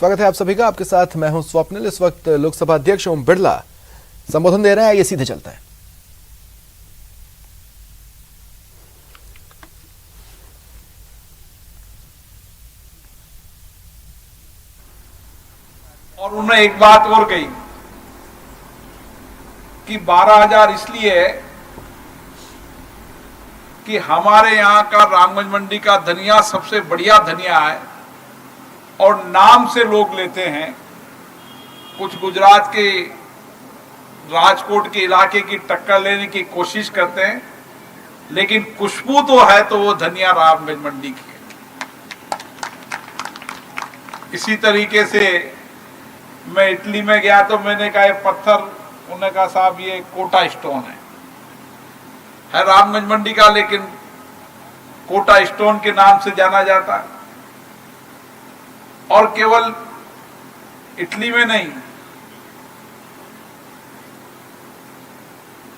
स्वागत है आप सभी का। आपके साथ मैं हूं स्वप्निल। इस वक्त लोकसभा अध्यक्ष ओम बिरला संबोधन दे रहे हैं। ये सीधे चलता है। और उन्होंने एक बात और कही कि 12,000 इसलिए है कि हमारे यहां का रामगंज मंडी का धनिया सबसे बढ़िया धनिया है और नाम से लोग लेते हैं। कुछ गुजरात के राजकोट के इलाके की टक्कर लेने की कोशिश करते हैं, लेकिन खुशबू तो है तो वो धनिया रामगंज मंडी की है। इसी तरीके से मैं इटली में गया तो मैंने कहा ये पत्थर, उन्होंने कहा साहब ये कोटा स्टोन है रामगंज मंडी का, लेकिन कोटा स्टोन के नाम से जाना जाता है। और केवल इटली में नहीं,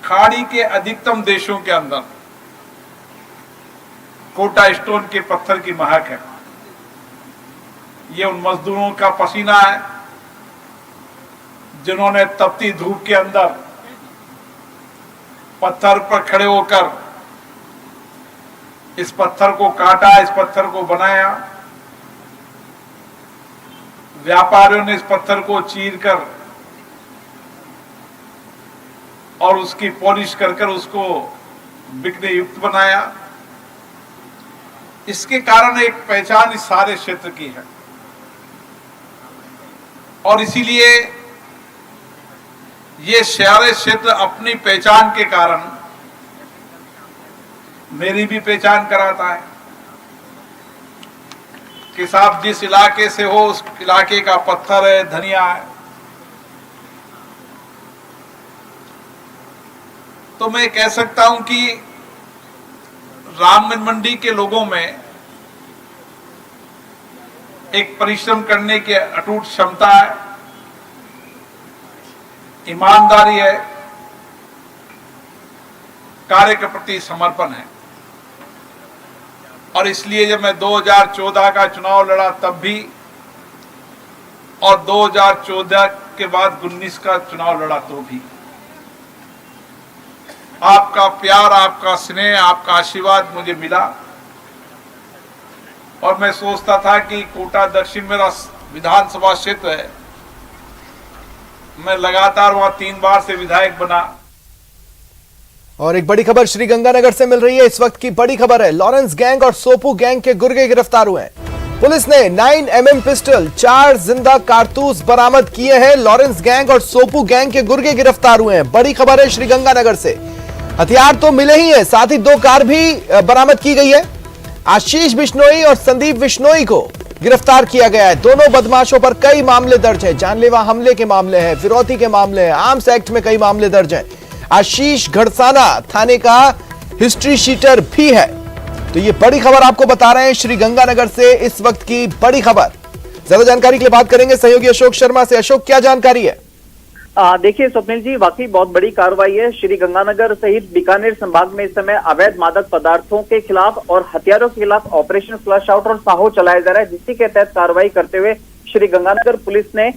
खाड़ी के अधिकतम देशों के अंदर कोटा स्टोन के पत्थर की महक है। ये उन मजदूरों का पसीना है जिन्होंने तपती धूप के अंदर पत्थर पर खड़े होकर इस पत्थर को काटा, इस पत्थर को बनाया। व्यापारियों ने इस पत्थर को चीरकर और उसकी पॉलिश कर उसको बिकने युक्त बनाया। इसके कारण एक पहचान इस सारे क्षेत्र की है और इसीलिए ये सारे क्षेत्र अपनी पहचान के कारण मेरी भी पहचान कराता है कि साहब जिस इलाके से हो उस इलाके का पत्थर है, धनिया है। तो मैं कह सकता हूं कि रामगंज मंडी के लोगों में एक परिश्रम करने की अटूट क्षमता है, ईमानदारी है, कार्य के प्रति समर्पण है। और इसलिए जब मैं 2014 का चुनाव लड़ा तब भी और 2014 के बाद 19 का चुनाव लड़ा तो भी आपका प्यार, आपका स्नेह, आपका आशीर्वाद मुझे मिला। और मैं सोचता था कि कोटा दक्षिण मेरा विधानसभा क्षेत्र है, मैं लगातार वहां 3 बार से विधायक बना। और एक बड़ी खबर श्रीगंगानगर से मिल रही है। इस वक्त की बड़ी खबर है, लॉरेंस गैंग और सोपू गैंग के गुर्गे गिरफ्तार हुए हैं। पुलिस ने 9mm पिस्टल, 4 जिंदा कारतूस बरामद किए हैं। लॉरेंस गैंग और सोपू गैंग के गुर्गे गिरफ्तार हुए हैं। बड़ी खबर है श्रीगंगानगर से। हथियार तो मिले ही हैं, साथ ही 2 कार भी बरामद की गई है। आशीष बिश्नोई और संदीप बिश्नोई को गिरफ्तार किया गया है। दोनों बदमाशों पर कई मामले दर्ज हैं। जानलेवा हमले के मामले हैं, फिरौती के मामले हैं, आर्म्स एक्ट में कई मामले दर्ज हैं। आशीष घड़साना थाने का हिस्ट्री शीटर भी है। तो ये बड़ी खबर आपको बता रहे हैं श्रीगंगानगर से, इस वक्त की बड़ी खबर। ज्यादा जानकारी के लिए बात करेंगे सहयोगी अशोक शर्मा से। अशोक, क्या जानकारी है? देखिए स्वप्निल जी, वाकई बहुत बड़ी कार्रवाई है। श्रीगंगानगर सहित बीकानेर संभाग में इस समय अवैध मादक पदार्थों के खिलाफ और हथियारों के खिलाफ ऑपरेशन फ्लश आउट और साहो चलाया जा रहा है, जिसके के तहत कार्रवाई करते हुए श्रीगंगानगर पुलिस ने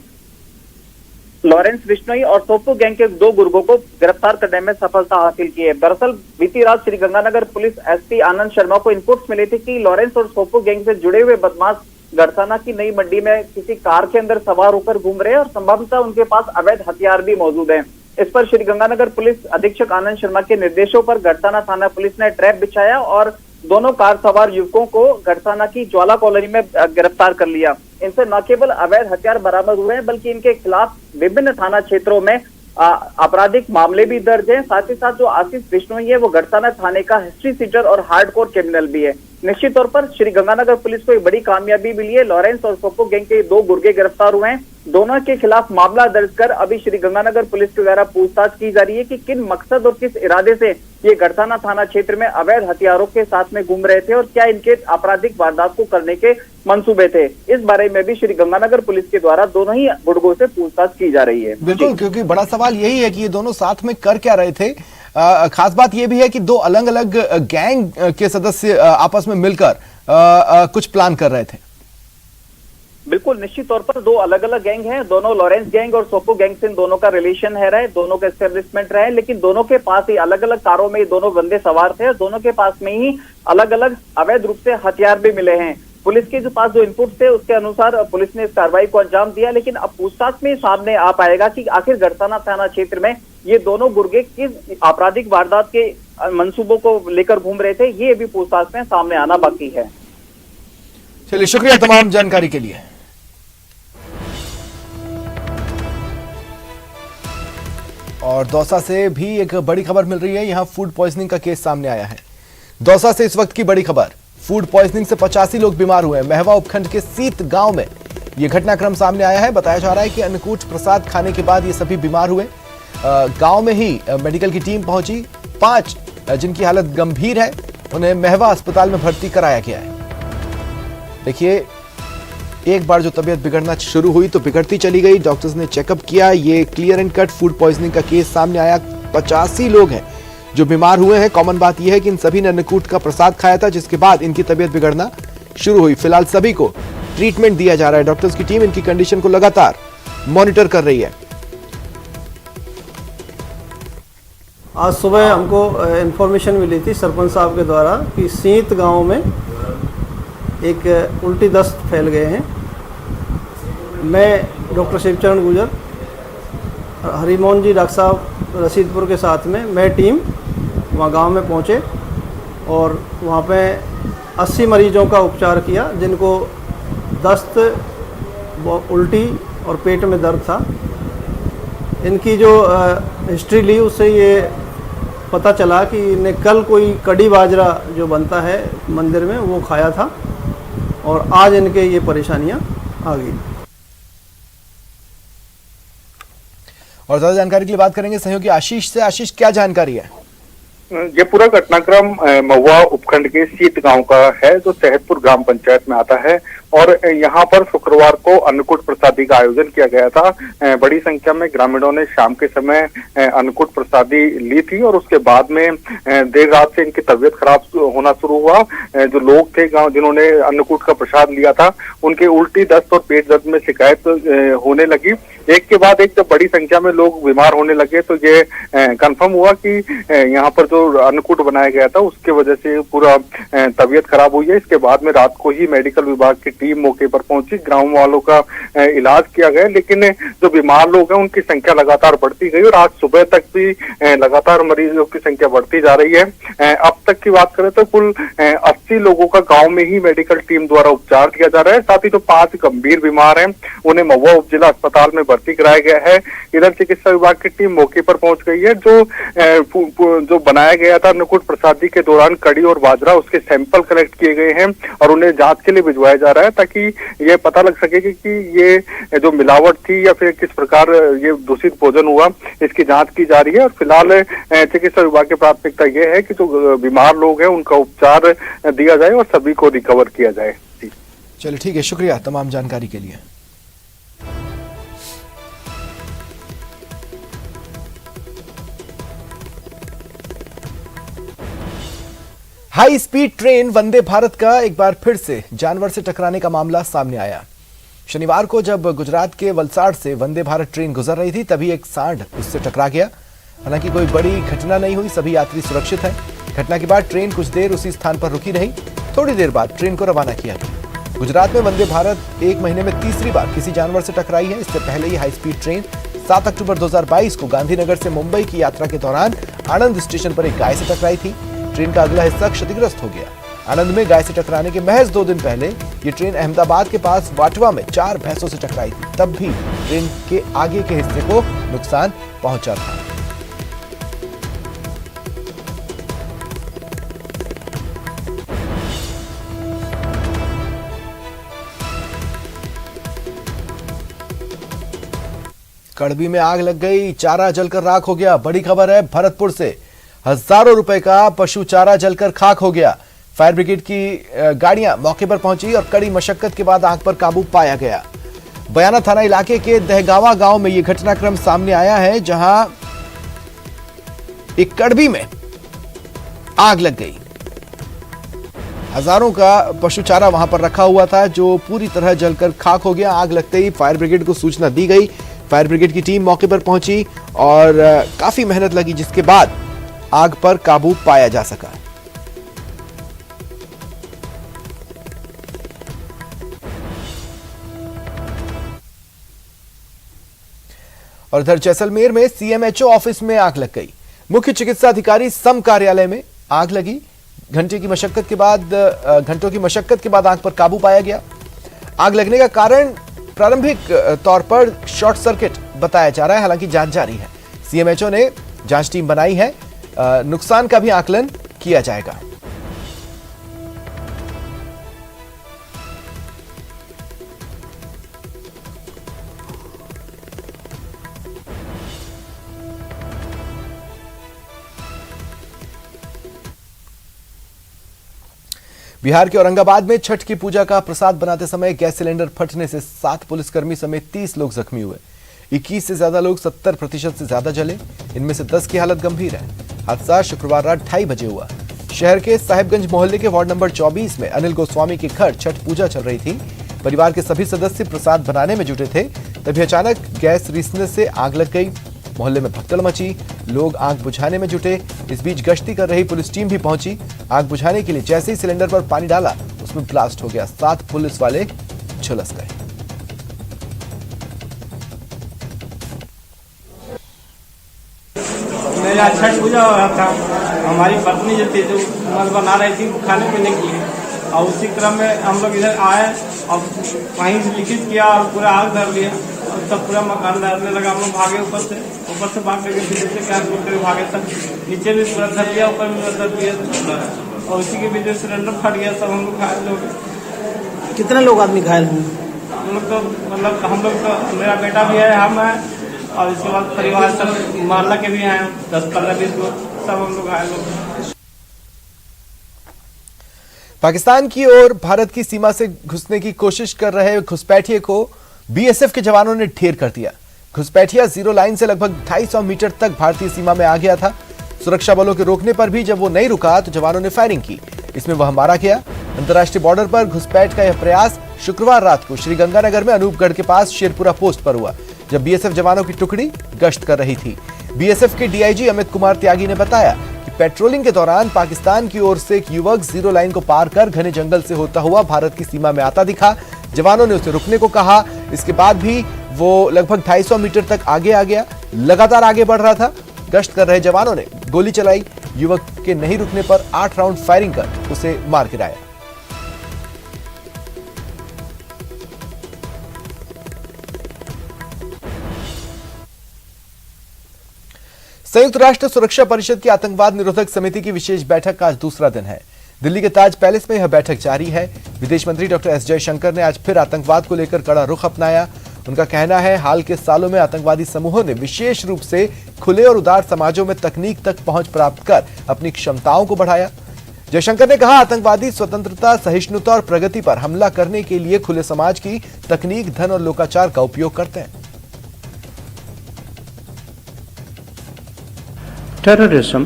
लॉरेंस बिश्नोई और सोपू गैंग के 2 गुर्गों को गिरफ्तार करने में सफलता हासिल की है। दरअसल बीती रात श्रीगंगानगर पुलिस एसपी आनंद शर्मा को इनपुट्स मिले थे कि लॉरेंस और सोपू गैंग से जुड़े हुए बदमाश गड़साना की नई मंडी में किसी कार के अंदर सवार होकर घूम रहे हैं और संभवतः उनके पास अवैध हथियार भी मौजूद हैं। इस पर श्रीगंगानगर पुलिस अधीक्षक आनंद शर्मा के निर्देशों पर गड़साना थाना पुलिस ने ट्रैप बिछाया और दोनों कार सवार युवकों को गड़साना की ज्वाला कॉलोनी में गिरफ्तार कर लिया। इनसे न केवल अवैध हथियार बरामद हुए हैं, बल्कि इनके खिलाफ विभिन्न थाना क्षेत्रों में आपराधिक मामले भी दर्ज हैं। साथ ही साथ जो आशीष बिश्नोई है वो गड़साना थाने का हिस्ट्री सीटर और हार्डकोर क्रिमिनल भी है। निश्चित तौर पर श्रीगंगानगर पुलिस को एक बड़ी कामयाबी मिली है। लॉरेंस और सोपू गैंग के 2 गुर्गे गिरफ्तार हुए हैं। दोनों के खिलाफ मामला दर्ज कर अभी श्रीगंगानगर पुलिस के द्वारा पूछताछ की जा रही है कि किन मकसद और किस इरादे से ये गड़साना थाना क्षेत्र में अवैध हथियारों के साथ में घूम रहे थे और क्या इनके आपराधिक वारदात को करने के मंसूबे थे। इस बारे में भी श्रीगंगानगर पुलिस के द्वारा दोनों ही गुर्गों से पूछताछ की जा रही है। बिल्कुल, क्योंकि बड़ा सवाल यही है कि ये दोनों साथ में कर क्या रहे थे। खास बात यह भी है कि 2 अलग अलग गैंग के सदस्य आपस में मिलकर कुछ प्लान कर रहे थे। बिल्कुल, निश्चित तौर पर दो अलग अलग गैंग हैं, दोनों लॉरेंस गैंग और सोपो गैंग से इन दोनों का रिलेशन है रहा है, दोनों का एस्टेब्लिशमेंट रहा है, लेकिन दोनों के पास ही अलग अलग कारों में दोनों बंदे सवार थे और दोनों के पास में ही अलग अलग अवैध रूप से हथियार भी मिले हैं। पुलिस के जो पास जो इनपुट थे उसके अनुसार पुलिस ने इस कार्रवाई को अंजाम दिया, लेकिन अब पूछताछ में सामने आ पाएगा कि आखिर गड़साना थाना क्षेत्र में ये दोनों गुर्गे किस आपराधिक वारदात के मंसूबों को लेकर घूम रहे थे, ये भी पूछताछ में सामने आना बाकी है। चलिए, शुक्रिया तमाम जानकारी के लिए। और दौसा से भी एक बड़ी खबर मिल रही है, यहां फूड पॉइजनिंग का केस सामने आया है। दौसा से इस वक्त की बड़ी खबर, फूड पॉइजनिंग से 85 लोग बीमार हुए। महवा उपखंड के सीत गांव में यह घटनाक्रम सामने आया है। बताया जा रहा है कि अन्नकूट प्रसाद खाने के बाद ये सभी बीमार हुए। गांव में ही मेडिकल की टीम पहुंची। 5 जिनकी हालत गंभीर है उन्हें महवा अस्पताल में भर्ती कराया गया है। देखिए, एक बार जो तबीयत बिगड़ना शुरू हुई तो बिगड़ती चली गई। डॉक्टर्स ने चेकअप किया। ये clear and cut food poisoning का केस सामने आया। 85 लोग हैं जो बीमार हुए हैं। कॉमन बात यह है कि इन सभी ने अन्नकूट का प्रसाद खाया था, जिसके बाद इनकी तबीयत बिगड़ना शुरू हुई। फिलहाल सभी को ट्रीटमेंट दिया जा रहा है। डॉक्टर्स की टीम इनकी कंडीशन को लगातार मॉनिटर कर रही है। आज सुबह हमको इन्फॉर्मेशन मिली थी सरपंच साहब के द्वारा कि सीत गांव में एक उल्टी दस्त फैल गए हैं। मैं डॉक्टर शिवचरण गुजर, हरिमोहन जी डॉक्टर साहब रसीदपुर के साथ में मैं टीम वहाँ गांव में पहुँचे और वहाँ पे 80 मरीजों का उपचार किया, जिनको दस्त, उल्टी और पेट में दर्द था। इनकी जो हिस्ट्री ली उससे ये पता चला कि इन्हें कल कोई कड़ी बाजरा जो बनता है मंदिर में वो खाया था और आज इनके ये परेशानियां आ गई। और ज्यादा जानकारी के लिए बात करेंगे सहयोगी आशीष से। आशीष, क्या जानकारी है? ये पूरा घटनाक्रम महुआ उपखंड के सीत गांव का है, जो सेहतपुर ग्राम पंचायत में आता है। और यहाँ पर शुक्रवार को अन्नकूट प्रसादी का आयोजन किया गया था। बड़ी संख्या में ग्रामीणों ने शाम के समय अन्नकूट प्रसादी ली थी और उसके बाद में देर रात से इनकी तबीयत खराब होना शुरू हुआ। जो लोग थे गांव जिन्होंने अन्नकूट का प्रसाद लिया था, उनके उल्टी, दस्त और पेट दर्द में शिकायत होने लगी। एक के बाद एक जब बड़ी संख्या में लोग बीमार होने लगे तो ये कंफर्म हुआ कि यहाँ पर जो अन्नकूट बनाया गया था उसके वजह से पूरा तबीयत खराब हुई है। इसके बाद में रात को ही मेडिकल विभाग की टीम मौके पर पहुंची, गांव वालों का इलाज किया गया, लेकिन जो बीमार लोग हैं उनकी संख्या लगातार बढ़ती गई और आज सुबह तक भी लगातार मरीजों की संख्या बढ़ती जा रही है। अब तक की बात करें तो कुल 80 लोगों का गाँव में ही मेडिकल टीम द्वारा उपचार किया जा रहा है। साथ ही जो 5 गंभीर बीमार हैं उन्हें महुआ उप जिला अस्पताल में भर्ती कराया गया है। इधर चिकित्सा विभाग की टीम मौके पर पहुंच गई है। जो बनाया गया था अन्नकूट प्रसादी के दौरान कड़ी और बाजरा, उसके सैंपल कलेक्ट किए गए हैं और उन्हें जांच के लिए भिजवाया जा रहा है, ताकि ये पता लग सके कि ये जो मिलावट थी या फिर किस प्रकार ये दूषित भोजन हुआ, इसकी जांच की जा रही है। और फिलहाल चिकित्सा विभाग की प्राथमिकता ये है कि जो बीमार लोग हैं उनका उपचार दिया जाए और सभी को रिकवर किया जाए। चलिए, ठीक है, शुक्रिया तमाम जानकारी के लिए। High speed train Vande Bharat का एक बार फिर से जानवर से टकराने का मामला सामने आया। शनिवार को जब गुजरात के वलसाड से वंदे भारत ट्रेन गुजर रही थी, तभी एक सांड उससे टकरा गया। हालांकि कोई बड़ी घटना नहीं हुई, सभी यात्री सुरक्षित हैं। घटना के बाद ट्रेन कुछ देर उसी स्थान पर रुकी रही। थोड़ी देर बाद ट्रेन को रवाना किया गया। गुजरात में वंदे भारत एक महीने में तीसरी बार किसी जानवर से टकराई है। इससे पहले ही हाई स्पीड ट्रेन 7 अक्टूबर 2022 को गांधीनगर से मुंबई की यात्रा के दौरान आणंद स्टेशन पर एक गाय से टकराई थी। ट्रेन का अगला हिस्सा क्षतिग्रस्त हो गया। आणंद में गाय से टकराने के महज 2 दिन पहले ये ट्रेन अहमदाबाद के पास वाटवा में 4 भैंसों से टकराई थी। तब भी ट्रेन के आगे के हिस्से को नुकसान पहुंचा था। कड़बी में आग लग गई, चारा जलकर राख हो गया। बड़ी खबर है भरतपुर से। हजारों रुपए का पशु चारा जलकर खाक हो गया। फायर ब्रिगेड की गाड़ियां मौके पर पहुंची और कड़ी मशक्कत के बाद आग पर काबू पाया गया। बयाना थाना इलाके के दहगावा गांव में यह घटनाक्रम सामने आया है, जहां एक कड़बी में आग लग गई। हजारों का पशु चारा वहां पर रखा हुआ था जो पूरी तरह जलकर खाक हो गया। आग लगते ही फायर ब्रिगेड को सूचना दी गई। फायर ब्रिगेड की टीम मौके पर पहुंची और काफी मेहनत लगी, जिसके बाद आग पर काबू पाया जा सका। और इधर जैसलमेर में सीएमएचओ ऑफिस में आग लग गई। मुख्य चिकित्सा अधिकारी सम कार्यालय में आग लगी। घंटों की मशक्कत के बाद आग पर काबू पाया गया। आग लगने का कारण प्रारंभिक तौर पर शॉर्ट सर्किट बताया जा रहा है, हालांकि जांच जारी है। सीएमएचओ ने जांच टीम बनाई है। नुकसान का भी आकलन किया जाएगा। बिहार के औरंगाबाद में छठ की पूजा का प्रसाद बनाते समय गैस सिलेंडर फटने से 7 पुलिसकर्मी समेत 30 लोग जख्मी हुए। 21 से ज्यादा लोग 70% से ज्यादा जले। इनमें से 10 की हालत गंभीर है। हादसा शुक्रवार रात 2:30 बजे हुआ। शहर के साहिबगंज मोहल्ले के वार्ड नंबर 24 में अनिल गोस्वामी के घर छठ पूजा चल रही थी। परिवार के सभी सदस्य प्रसाद बनाने में जुटे थे, तभी अचानक गैस रिसने से आग लग गई। मोहल्ले में भगदड़ मची, लोग आग बुझाने में जुटे। इस बीच गश्ती कर रही पुलिस टीम भी पहुंची। आग बुझाने के लिए जैसे ही सिलेंडर पर पानी डाला, उसमें ब्लास्ट हो गया। 7 पुलिस वाले झुलस गए। मेरा छठ पूजा हो रहा था। हमारी पत्नी जो थी जो मल बना रही थी खाने पीने के लिए, और उसी क्रम में हम लोग इधर आए और वहीं से लीकेज किया और पूरा आग धर लिया और तब पूरा मकान धरने लगा। हम लोग भागे ऊपर से भाग करके फिर दूसरे क्या करके भागे तक नीचे भी पूरा धर लिया, ऊपर भी धर दिया और उसी के बीच सिलेंडर फट गया। सब हम लोग घायल लोग। कितने लोग आदमी घायल हुए? हम लोग तो मेरा बेटा भी है, हम है और इसके बाद परिवार सब मोहल्ला के भी हैं 10-15-20 लोग, सब हम लोग घायल लोग। पाकिस्तान की ओर भारत की सीमा से घुसने की कोशिश कर रहे घुसपैठिए को बीएसएफ के जवानों ने ढेर कर दिया। घुसपैठिया जीरो लाइन से लगभग 250 मीटर तक भारतीय सीमा में आ गया था। सुरक्षा बलों के रोकने पर भी जब वो नहीं रुका तो जवानों ने फायरिंग की। इसमें वह मारा गया। अंतर्राष्ट्रीय बॉर्डर पर घुसपैठ का यह प्रयास शुक्रवार रात को श्रीगंगानगर में अनूपगढ़ के पास शेरपुरा पोस्ट पर हुआ, जब बीएसएफ जवानों की टुकड़ी गश्त कर रही थी। बीएसएफ के डीआईजी अमित कुमार त्यागी ने बताया कि पेट्रोलिंग के दौरान पाकिस्तान की ओर से एक युवक जीरो लाइन को पार कर घने जंगल से होता हुआ भारत की सीमा में आता दिखा। जवानों ने उसे रुकने को कहा। इसके बाद भी वो लगभग 250 मीटर तक आगे आ गया। लगातार आगे बढ़ रहा था। गश्त कर रहे जवानों ने गोली चलाई। युवक के नहीं रुकने पर 8 राउंड फायरिंग कर उसे मार गिराया। संयुक्त राष्ट्र सुरक्षा परिषद की आतंकवाद निरोधक समिति की विशेष बैठक का आज दूसरा दिन है। दिल्ली के ताज पैलेस में यह बैठक जारी है। विदेश मंत्री डॉक्टर एस जयशंकर ने आज फिर आतंकवाद को लेकर कड़ा रुख अपनाया। उनका कहना है, हाल के सालों में आतंकवादी समूहों ने विशेष रूप से खुले और उदार समाजों में तकनीक तक पहुंच प्राप्त कर अपनी क्षमताओं को बढ़ाया। जयशंकर ने कहा, आतंकवादी स्वतंत्रता, सहिष्णुता और प्रगति पर हमला करने के लिए खुले समाज की तकनीक, धन और लोकाचार का उपयोग करते हैं। Terrorism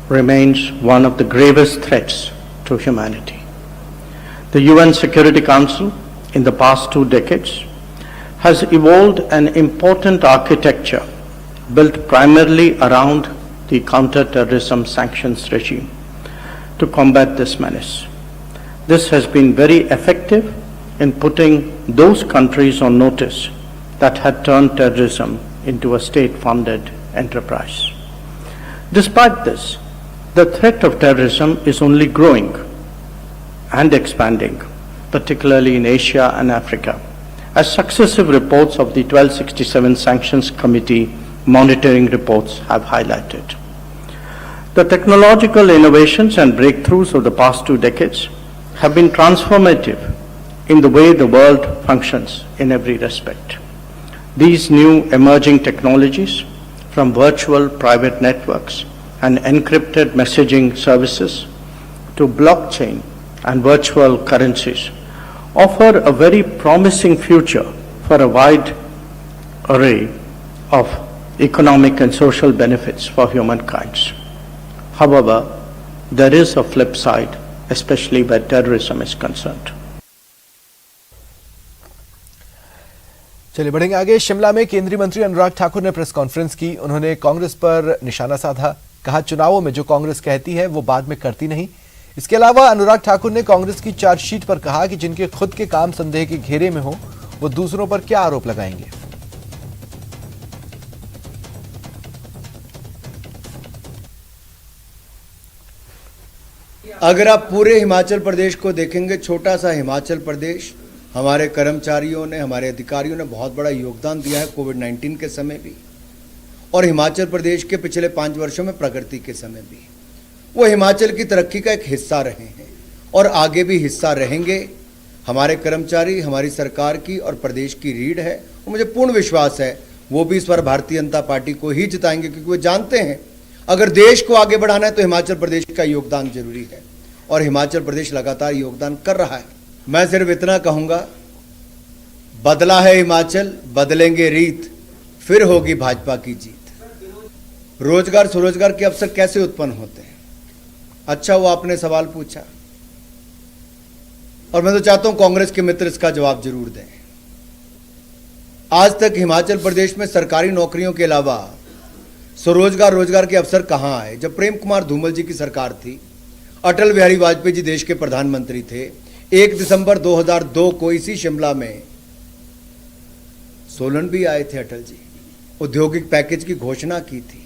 remains one of the gravest threats to humanity. The UN Security Council, in the past 2 decades, has evolved an important architecture built primarily around the counter-terrorism sanctions regime to combat this menace. This has been very effective in putting those countries on notice that had turned terrorism into a state-funded enterprise. Despite this, the threat of terrorism is only growing and expanding, particularly in Asia and Africa, as successive reports of the 1267 Sanctions Committee monitoring reports have highlighted. The technological innovations and breakthroughs of the past 2 decades have been transformative in the way the world functions in every respect. These new emerging technologies, from virtual private networks and encrypted messaging services to blockchain and virtual currencies, offer a very promising future for a wide array of economic and social benefits for humankind. However, there is a flip side especially where terrorism is concerned. चलिए बढ़ेंगे आगे। शिमला में केंद्रीय मंत्री अनुराग ठाकुर ने press conference की। उन्होंने कांग्रेस पर निशाना साधा। कहा, चुनावों में जो कांग्रेस कहती है वो बाद में करती नहीं। इसके अलावा अनुराग ठाकुर ने कांग्रेस की चार्जशीट पर कहा कि जिनके खुद के काम संदेह के घेरे में हो वो दूसरों पर क्या आरोप लगाएंगे। अगर आप पूरे हिमाचल प्रदेश को देखेंगे, छोटा सा हिमाचल प्रदेश, हमारे कर्मचारियों ने, हमारे अधिकारियों ने बहुत बड़ा योगदान दिया है कोविड-19 के समय भी, और हिमाचल प्रदेश के पिछले 5 वर्षों में प्रगति के समय भी। वो हिमाचल की तरक्की का एक हिस्सा रहे हैं और आगे भी हिस्सा रहेंगे। हमारे कर्मचारी हमारी सरकार की और प्रदेश की रीढ़ है और मुझे पूर्ण विश्वास है वो भी इस बार भारतीय जनता पार्टी को ही जिताएंगे, क्योंकि वो जानते हैं अगर देश को आगे बढ़ाना है तो हिमाचल प्रदेश का योगदान जरूरी है और हिमाचल प्रदेश लगातार योगदान कर रहा है। मैं सिर्फ इतना कहूंगा, बदला है हिमाचल, बदलेंगे रीत, फिर होगी भाजपा की जीत। रोजगार स्वरोजगार के अवसर कैसे उत्पन्न होते हैं? अच्छा वो आपने सवाल पूछा और मैं तो चाहता हूं कांग्रेस के मित्र इसका जवाब जरूर दें। आज तक हिमाचल प्रदेश में सरकारी नौकरियों के अलावा स्वरोजगार रोजगार के अवसर कहां आए? जब प्रेम कुमार धूमल जी की सरकार थी, अटल बिहारी वाजपेयी जी देश के प्रधानमंत्री थे, 1 दिसंबर 2002 को इसी शिमला में सोलन भी आए थे अटल जी, औद्योगिक पैकेज की घोषणा की थी।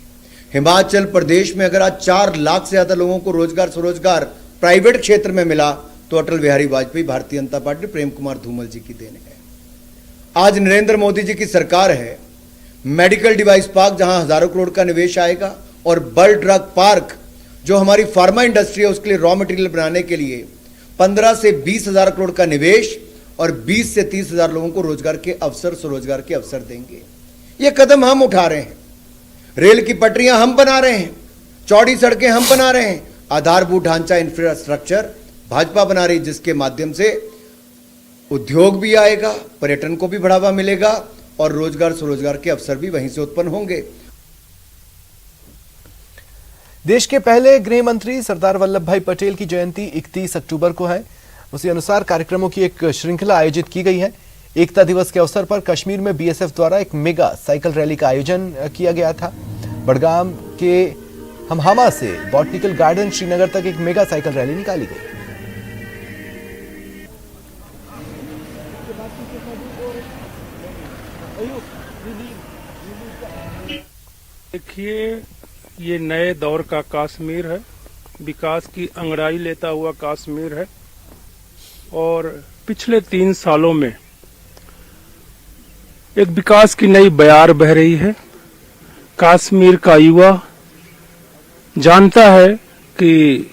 हिमाचल प्रदेश में अगर आज 4 लाख से ज्यादा लोगों को रोजगार स्वरोजगार प्राइवेट क्षेत्र में मिला तो अटल बिहारी वाजपेयी, भारतीय जनता पार्टी, प्रेम कुमार धूमल जी की देन है। आज नरेंद्र मोदी जी की सरकार है, मेडिकल डिवाइस पार्क जहां हजारों करोड़ का निवेश आएगा और बल्क ड्रग पार्क जो हमारी फार्मा इंडस्ट्री है उसके लिए रॉ मटेरियल बनाने के लिए 15 से 20 हजार करोड़ का निवेश और 20 से 30 हजार लोगों को रोजगार के अवसर, स्वरोजगार के अवसर देंगे। ये कदम हम उठा रहे हैं। रेल की पटरियां हम बना रहे हैं, चौड़ी सड़कें हम बना रहे हैं, आधारभूत ढांचा इंफ्रास्ट्रक्चर भाजपा बना रही, जिसके माध्यम से उद्योग भी आएगा, पर्यटन को भी बढ़ावा मिलेगा और रोजगार स्वरोजगार के अवसर भी वहीं से उत्पन्न होंगे। देश के पहले गृह मंत्री सरदार वल्लभ भाई पटेल की जयंती 31 अक्टूबर को है। उसी अनुसार कार्यक्रमों की एक श्रृंखला आयोजित की गई है। एकता दिवस के अवसर पर कश्मीर में बीएसएफ द्वारा एक मेगा साइकिल रैली का आयोजन किया गया था। बड़गाम के हमहामा से बॉटनिकल गार्डन श्रीनगर तक एक मेगा साइकिल रैली निकाली गई। देखिए, ये नए दौर का कश्मीर है, विकास की अंगड़ाई लेता हुआ कश्मीर है और पिछले 3 सालों में एक विकास की नई बयार बह रही है। कश्मीर का युवा जानता है कि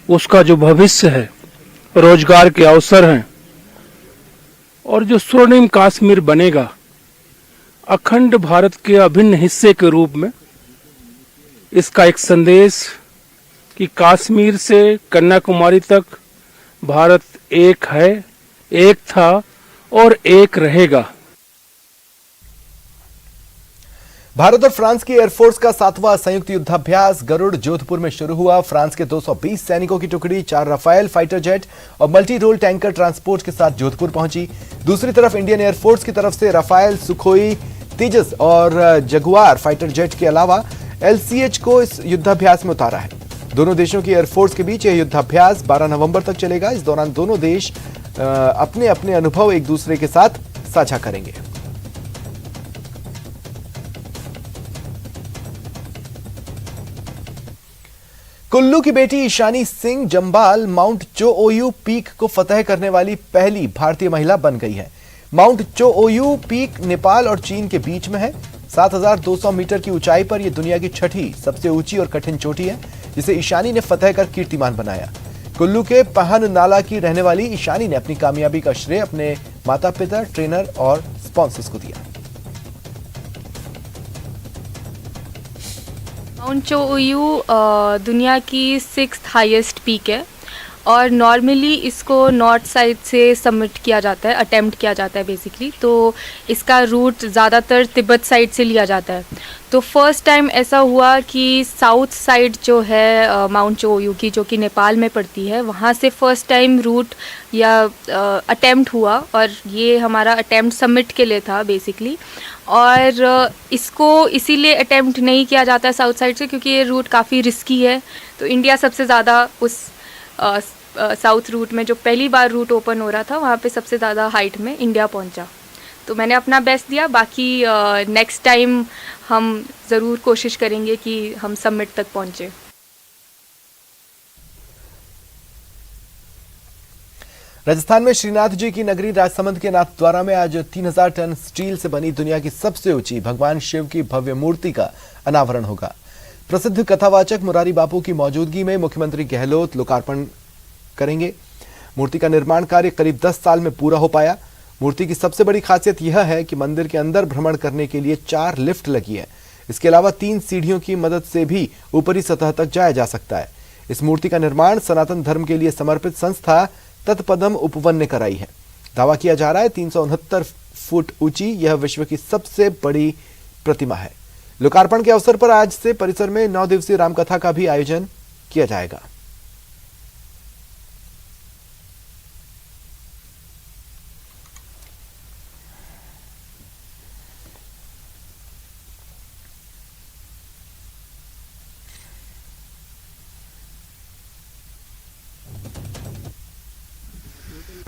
उसका जो भविष्य है, रोजगार के अवसर हैं और जो स्वर्णिम कश्मीर बनेगा अखंड भारत के अभिन्न हिस्से के रूप में, इसका एक संदेश कि कश्मीर से कन्याकुमारी तक भारत एक है, एक था और एक रहेगा। भारत और फ्रांस की एयरफोर्स का 7वां संयुक्त युद्धाभ्यास गरुड़ जोधपुर में शुरू हुआ। फ्रांस के 220 सैनिकों की टुकड़ी 4 राफेल फाइटर जेट और मल्टी रोल टैंकर ट्रांसपोर्ट के साथ जोधपुर पहुंची। दूसरी तरफ इंडियन एयरफोर्स की तरफ से राफेल, सुखोई, तेजस और जगुआर फाइटर जेट के अलावा LCH को इस युद्धाभ्यास में उतारा है। दोनों देशों की एयरफोर्स के बीच यह युद्धाभ्यास 12 नवंबर तक चलेगा। इस दौरान दोनों देश अपने अपने अनुभव एक दूसरे के साथ साझा करेंगे। कुल्लू की बेटी ईशानी सिंह जंबाल माउंट चोओयू पीक को फतह करने वाली पहली भारतीय महिला बन गई है। माउंट चोओयू पीक नेपाल और चीन के बीच में है। 7,200 मीटर की ऊंचाई पर यह दुनिया की 6ठी सबसे ऊंची और कठिन चोटी है, जिसे ईशानी ने फतह कर कीर्तिमान बनाया। कुल्लू के पहन नाला की रहने वाली ईशानी ने अपनी कामयाबी का श्रेय अपने माता पिता, ट्रेनर और स्पॉन्सर्स को दिया। माउंट चोओयू दुनिया की 6th हाईएस्ट पीक है और नॉर्मली इसको नॉर्थ साइड से सबमिट किया जाता है, अटेम्प्ट किया जाता है बेसिकली। तो इसका रूट ज़्यादातर तिब्बत साइड से लिया जाता है। तो फर्स्ट टाइम ऐसा हुआ कि साउथ साइड जो है माउंट चोयुकी जो कि नेपाल में पड़ती है, वहाँ से फर्स्ट टाइम रूट या अटेम्प्ट हुआ और ये हमारा अटेम्प्ट सबमिट के लिए था बेसिकली। और इसको इसीलिए अटेम्प्ट नहीं किया जाता है साउथ साइड से क्योंकि ये रूट काफ़ी रिस्की है। तो इंडिया सबसे ज़्यादा उस साउथ रूट में जो पहली बार रूट ओपन हो रहा था वहाँ पे सबसे ज़्यादा हाइट में इंडिया पहुँचा। तो मैंने अपना बेस्ट दिया। बाकी नेक्स्ट टाइम हम ज़रूर कोशिश करेंगे कि हम सबमिट तक पहुँचे। राजस्थान में श्रीनाथ जी की नगरी राजसमंद के नाथद्वारा में आज 3000 टन स्टील से बनी दुनिया की सबसे ऊंची भगवान शिव की भव्य मूर्ति का अनावरण होगा। प्रसिद्ध कथावाचक मुरारी बापू की मौजूदगी में मुख्यमंत्री गहलोत लोकार्पण करेंगे। मूर्ति का निर्माण कार्य करीब 10 साल में पूरा हो पाया। मूर्ति की सबसे बड़ी खासियत यह है कि मंदिर के अंदर भ्रमण करने के लिए 4 लिफ्ट लगी है। इसके अलावा 3 सीढ़ियों की मदद से भी ऊपरी सतह तक जाया जा सकता है। इस मूर्ति का निर्माण सनातन धर्म के लिए समर्पित संस्था तत्पदम उपवन ने कराई है। दावा किया जा रहा है 369 फुट ऊंची यह विश्व की सबसे बड़ी प्रतिमा है। लोकार्पण के अवसर पर आज से परिसर में 9 दिवसीय रामकथा का भी आयोजन किया जाएगा।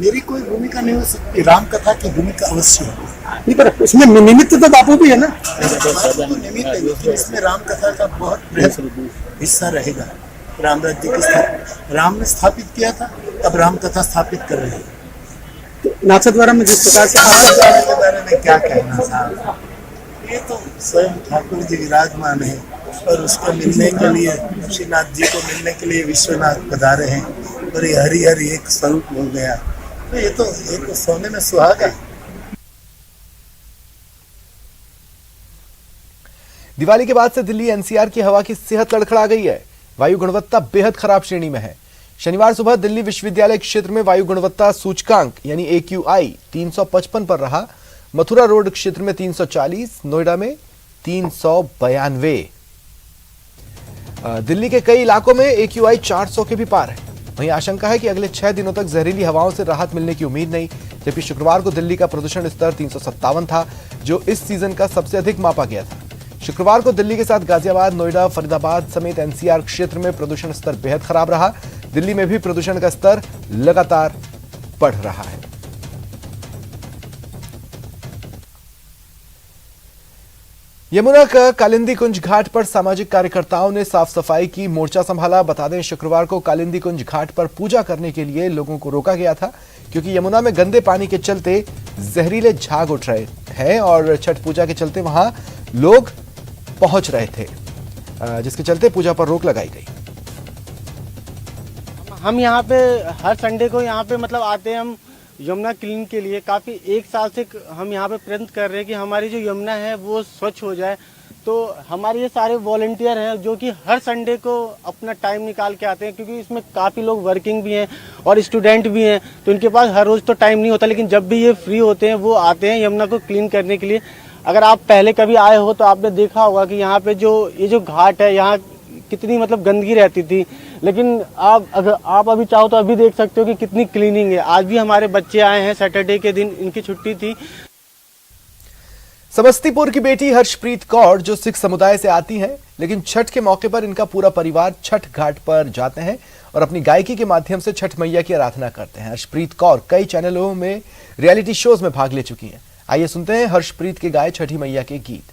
मेरी कोई भूमिका नहीं हो सकती, राम कथा की भूमिका अवश्य है। नहीं पर इसमें निमित्त तो बापू भी है ना, निमित्त है, लेकिन इसमें राम कथा का बहुत बृहद हिस्सा रहेगा। राम राज्य की स्थापना राम ने स्थापित किया था, अब राम कथा स्थापित कर रहे हैं। तो नाथद्वारा में जिस प्रकार से नाथद्वारा के बारे में क्या कहना साहब, ये तो स्वयं ठाकुर जी विराजमान है और उसको मिलने के लिए श्रीनाथ जी को मिलने के लिए विश्वनाथ पधारे हैं और ये हरि हरि एक स्वरूप हो गया। ये तो एक सोने में सुहागा। दिवाली के बाद से दिल्ली एनसीआर की हवा की सेहत लड़खड़ा गई है। वायु गुणवत्ता बेहद खराब श्रेणी में है। शनिवार सुबह दिल्ली विश्वविद्यालय क्षेत्र में वायु गुणवत्ता सूचकांक यानी AQI 355 पर रहा। मथुरा रोड क्षेत्र में 340, नोएडा में 392। दिल्ली के कई इलाकों में AQI 400 के भी पार है। वहीं आशंका है कि अगले 6 दिनों तक जहरीली हवाओं से राहत मिलने की उम्मीद नहीं। जबकि शुक्रवार को दिल्ली का प्रदूषण स्तर 357 था, जो इस सीजन का सबसे अधिक मापा गया था। शुक्रवार को दिल्ली के साथ गाजियाबाद, नोएडा, फरीदाबाद समेत एनसीआर क्षेत्र में प्रदूषण स्तर बेहद खराब रहा। दिल्ली में भी प्रदूषण का स्तर लगातार बढ़ रहा है। यमुना का कालिंदी कुंज घाट पर सामाजिक कार्यकर्ताओं ने साफ सफाई की मोर्चा संभाला। बता दें, शुक्रवार को कालिंदी कुंज घाट पर पूजा करने के लिए लोगों को रोका गया था क्योंकि यमुना में गंदे पानी के चलते जहरीले झाग उठ रहे हैं और छठ पूजा के चलते वहां लोग पहुंच रहे थे, जिसके चलते पूजा पर रोक लगाई गई। हम यहाँ पे हर संडे को यहाँ पे मतलब आते हैं हम यमुना क्लीन के लिए। काफ़ी 1 साल से हम यहाँ पे प्रयत्न कर रहे हैं कि हमारी जो यमुना है वो स्वच्छ हो जाए। तो हमारे ये सारे वॉलंटियर हैं जो कि हर संडे को अपना टाइम निकाल के आते हैं, क्योंकि इसमें काफ़ी लोग वर्किंग भी हैं और स्टूडेंट भी हैं, तो इनके पास हर रोज़ तो टाइम नहीं होता, लेकिन जब भी ये फ्री होते हैं वो आते हैं यमुना को क्लीन करने के लिए। अगर आप पहले कभी आए हो तो आपने देखा होगा कि यहाँ पे ये जो घाट है, यहाँ कितनी मतलब गंदगी रहती थी, लेकिन अगर आप अभी चाहो तो अभी देख सकते हो कि कितनी क्लीनिंग है। आज भी हमारे बच्चे आए हैं, सैटरडे के दिन इनकी छुट्टी थी। समस्तीपुर की बेटी हर्षप्रीत कौर जो सिख समुदाय से आती हैं, लेकिन छठ के मौके पर इनका पूरा परिवार छठ घाट पर जाते हैं और अपनी गायकी के माध्यम से छठ मैया की आराधना करते हैं। हर्षप्रीत कौर कई चैनलों में रियलिटी शोज में भाग ले चुकी हैं। आइए सुनते हैं हर्षप्रीत के गाए छठी मैया के गीत।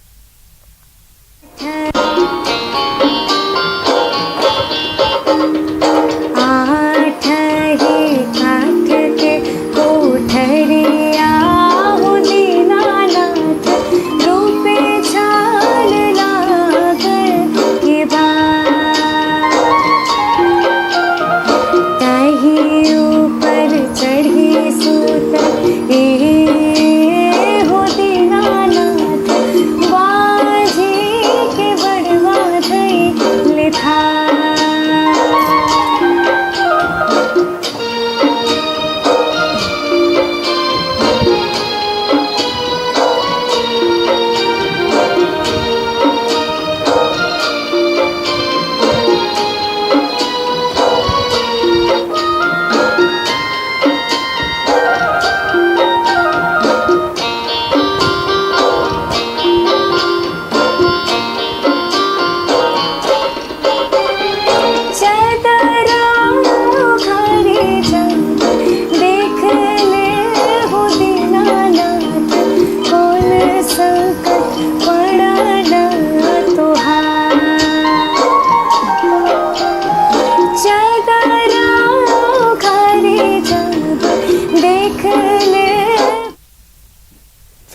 वाह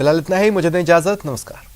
फिलहाल इतना ही, मुझे दें इजाजत, नमस्कार।